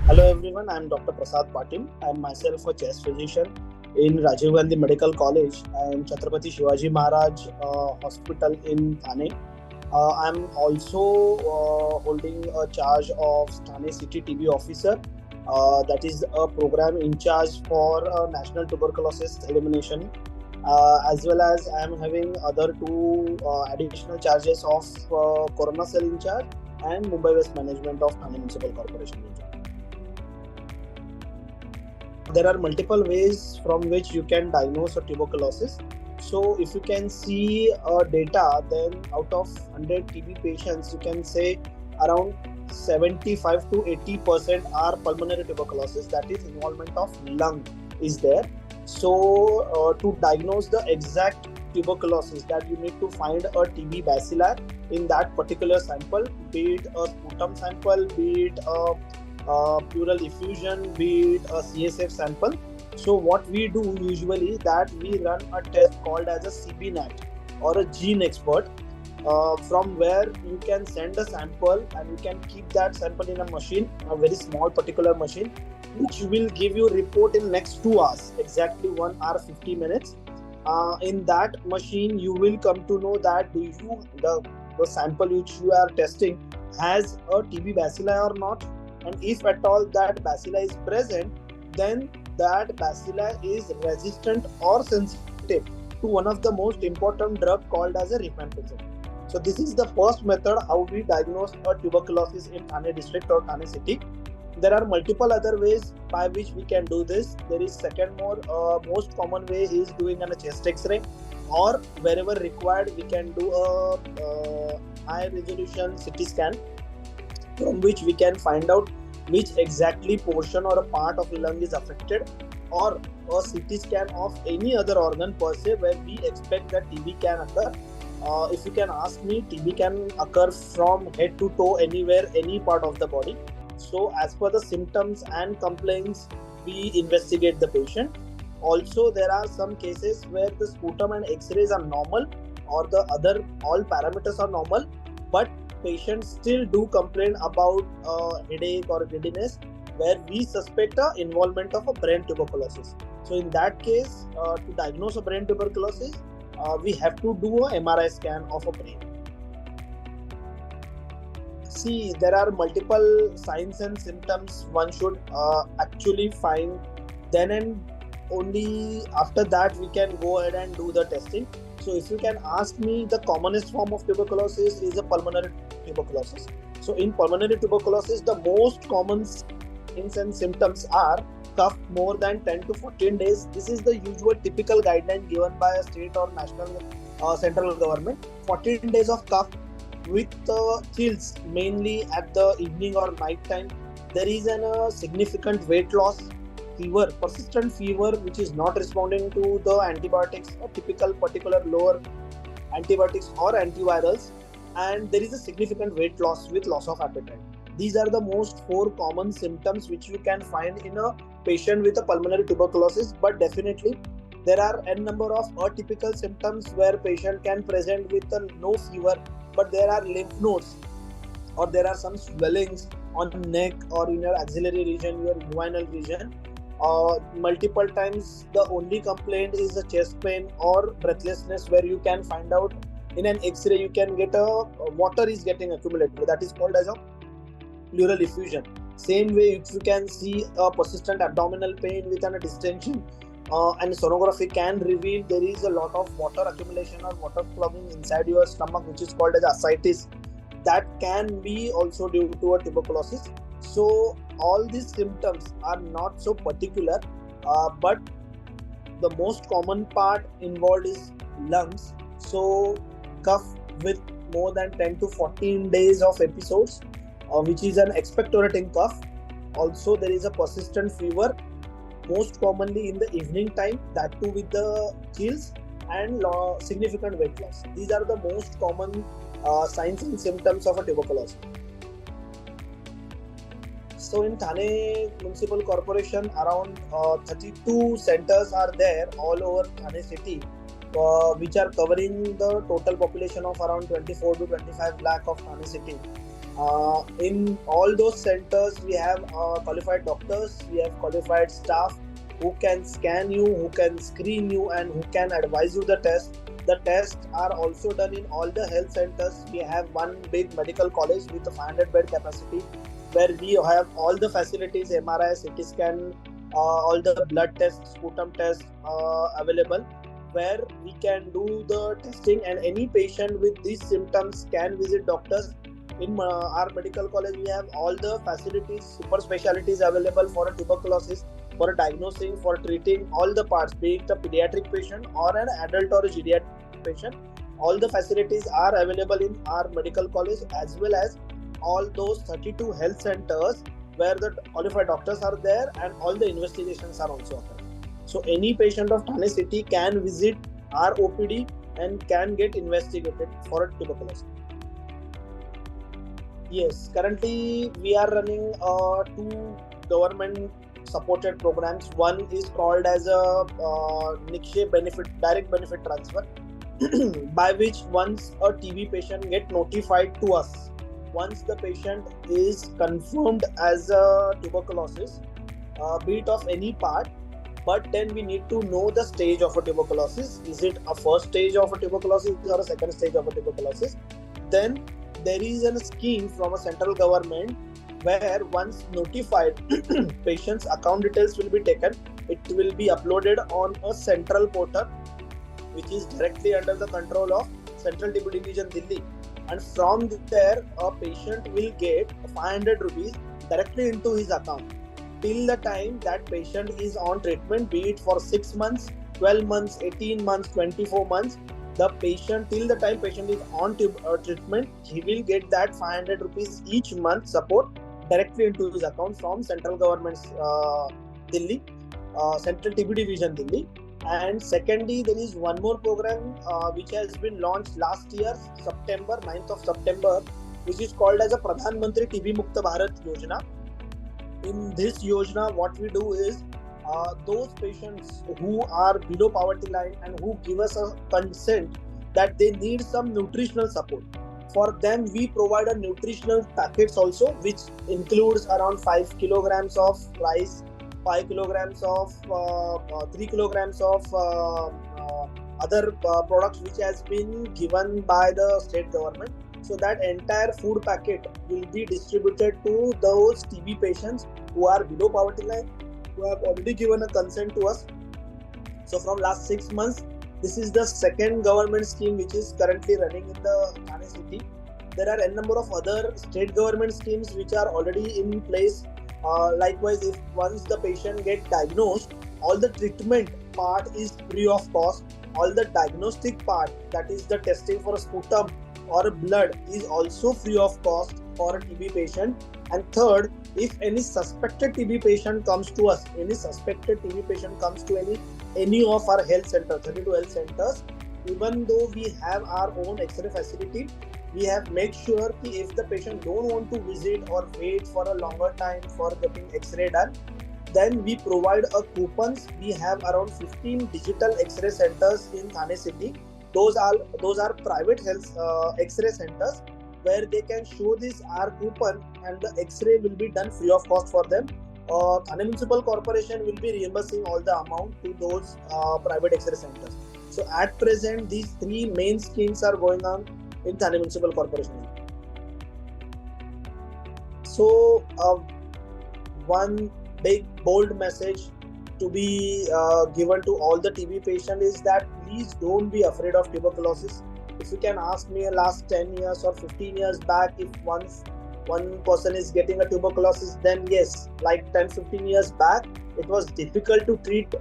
Hello everyone, I am Dr. Prasad Patil. I am myself a chest physician in Rajiv Gandhi Medical College and Chhatrapati Shivaji Maharaj Hospital in Thane. I am also holding a charge of Thane City TB Officer. That is a program in charge for national tuberculosis elimination. As well as I am having other two additional charges of Corona Cell in charge and Mumbai Waste Management of Thane Municipal Corporation in charge. There are multiple ways from which you can diagnose a tuberculosis. So if you can see data, then out of 100 TB patients, you can say around 75 to 80% are pulmonary tuberculosis, that is involvement of lung is there. So to diagnose the exact tuberculosis, that you need to find a TB bacilli in that particular sample, be it a sputum sample, be it a pleural effusion, be it a CSF sample. So what we do usually that we run a test called as a CBNAT or a gene expert, from where you can send a sample and you can keep that sample in a machine, a very small particular machine, which will give you report in next 2 hours, exactly 1 hour 50 minutes. In that machine you will come to know that the sample which you are testing has a TB bacilli or not, and if at all that bacilli is present, then that bacilli is resistant or sensitive to one of the most important drug called as a rifampicin. So this is the first method how we diagnose a tuberculosis in Thane district or Thane city. There are multiple other ways by which we can do this. There is most common way is doing a chest X-ray, or wherever required we can do a high resolution CT scan, from which we can find out which exactly portion or a part of the lung is affected, or a CT scan of any other organ per se where we expect that TB can occur. If you can ask me, TB can occur from head to toe, anywhere, any part of the body. So as per the symptoms and complaints, we investigate the patient. Also, there are some cases where the sputum and X-rays are normal, or the other all parameters are normal, but patients still do complain about headache or giddiness, where we suspect a involvement of a brain tuberculosis. So in that case, to diagnose a brain tuberculosis, we have to do a MRI scan of a brain. See, there are multiple signs and symptoms one should actually find. Then and only after that we can go ahead and do the testing. So if you can ask me, the commonest form of tuberculosis is a pulmonary tuberculosis. So in pulmonary tuberculosis, the most common signs and symptoms are cough more than 10 to 14 days. This is the usual typical guideline given by a state or national central government. 14 days of cough with chills, mainly at the evening or night time. There is a significant weight loss, fever, persistent fever which is not responding to the antibiotics, a typical particular lower antibiotics or antivirals, and there is a significant weight loss with loss of appetite. These are the most 4 common symptoms which you can find in a patient with a pulmonary tuberculosis, but definitely there are n number of atypical symptoms where patient can present with no fever, but there are lymph nodes, or there are some swellings on neck or in your axillary region, your inguinal region. Multiple times the only complaint is a chest pain or breathlessness, where you can find out in an X-ray you can get water is getting accumulated, that is called as a pleural effusion. Same way, if you can see a persistent abdominal pain with a distension, and sonography can reveal there is a lot of water accumulation or water clogging inside your stomach, which is called as ascites. That can be also due to a tuberculosis. So all these symptoms are not so particular, but the most common part involved is lungs. So cough with more than 10 to 14 days of episodes, which is an expectorating cough. Also, there is a persistent fever, most commonly in the evening time, that too with the chills and significant weight loss. These are the most common signs and symptoms of a tuberculosis. So in Thane Municipal Corporation, around 32 centers are there all over Thane city, which are covering the total population of around 24 to 25 lakh of Thane city. In all those centers, we have qualified doctors, we have qualified staff who can scan you, who can screen you, and who can advise you the test. The tests are also done in all the health centers. We have one big medical college with a 500 bed capacity where we have all the facilities, MRI, CT scan, all the blood tests, sputum tests available, where we can do the testing, and any patient with these symptoms can visit doctors. In our medical college, we have all the facilities, super specialties available for a tuberculosis, for diagnosing, for treating all the parts, be it a pediatric patient or an adult or a geriatric patient. All the facilities are available in our medical college, as well as all those 32 health centers where the qualified doctors are there and all the investigations are also occurring. So any patient of Thane city can visit our OPD and can get investigated for tuberculosis. Yes, currently we are running two government supported programs. One is called as a Nikshay benefit, direct benefit transfer, by which once a TB patient get notified to us, once the patient is confirmed as a tuberculosis, be it of any part, but then we need to know the stage of a tuberculosis. Is it a first stage of a tuberculosis or a second stage of a tuberculosis? Then there is a scheme from a central government where once notified, patient's account details will be taken. It will be uploaded on a central portal which is directly under the control of Central TB Division Delhi, and from there a patient will get 500 rupees directly into his account till the time that patient is on treatment, be it for 6 months, 12 months, 18 months, 24 months. The patient, till the time patient is on treatment, he will get that 500 rupees each month support directly into his account from central government's Delhi, Central TB Division Delhi. And secondly, there is one more program which has been launched last year, September, 9th of September, which is called as a Pradhan Mantri TB Mukta Bharat Yojana. In this Yojana, what we do is those patients who are below poverty line and who give us a consent that they need some nutritional support. For them, we provide a nutritional packets also, which includes around 5 kilograms of rice, 5 kilograms of 3 kilograms of other products which has been given by the state government. So that entire food packet will be distributed to those TB patients who are below poverty line, who have already given a consent to us. So from last 6 months, this is the second government scheme which is currently running in the Thane city. There are a number of other state government schemes which are already in place. Likewise, if once the patient gets diagnosed, all the treatment part is free of cost. All the diagnostic part, that is the testing for a sputum or blood, is also free of cost for a TB patient. And third, if any suspected TB patient comes to us, any of our health centers, 32 health centers, even though we have our own X-ray facility, we have made sure that if the patient don't want to visit or wait for a longer time for getting X-ray done, then we provide a coupons. We have around 15 digital X-ray centers in Thane city. Those are private health X-ray centers where they can show this our coupon and the X-ray will be done free of cost for them. Thane Municipal Corporation will be reimbursing all the amount to those private X-ray centers. So at present, these three main schemes are going on in Thane Municipal Corporation. So one big bold message to be given to all the TB patients is that please don't be afraid of tuberculosis. If you can ask me last 10 years or 15 years back, if once one person is getting a tuberculosis, then yes, like 10-15 years back, it was difficult to treat.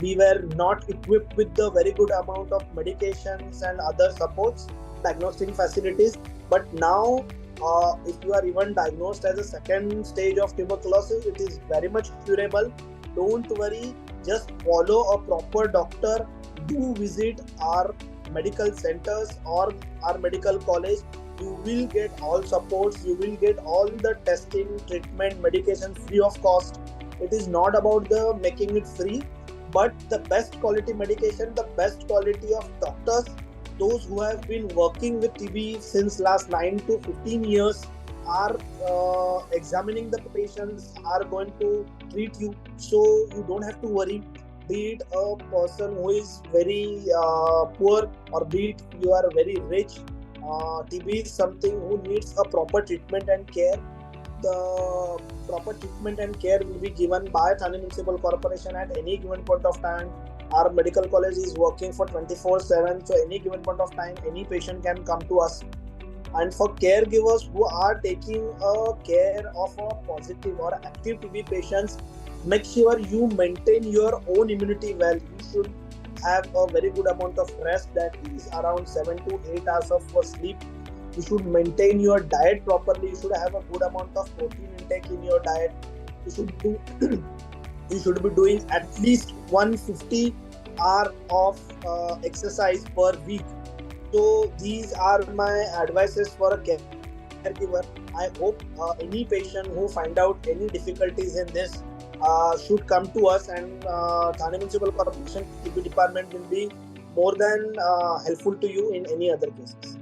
We were not equipped with the very good amount of medications and other supports, diagnostic facilities. But now, if you are even diagnosed as a second stage of tuberculosis, it is very much curable. Don't worry, just follow a proper doctor. Do visit our medical centers or our medical college. You will get all supports, you will get all the testing, treatment, medication free of cost. It is not about the making it free, but the best quality medication, the best quality of doctors, those who have been working with TB since last 9 to 15 years, are examining the patients, are going to treat you. So you don't have to worry. Be it a person who is very poor, or be it you are very rich, TB is something who needs a proper treatment and care. The proper treatment and care will be given by Thane Municipal Corporation at any given point of time. Our medical college is working for 24/7, so any given point of time, any patient can come to us. And for caregivers who are taking care of a positive or active TB patients, make sure you maintain your own immunity well. You should have a very good amount of rest, that is around 7 to 8 hours of sleep. You should maintain your diet properly. You should have a good amount of protein intake in your diet. You should do you should be doing at least 150 hour of exercise per week. So these are my advices for a caregiver. I hope any patient who find out any difficulties in this should come to us, and Thane Municipal Corporation TB department will be more than helpful to you in any other cases.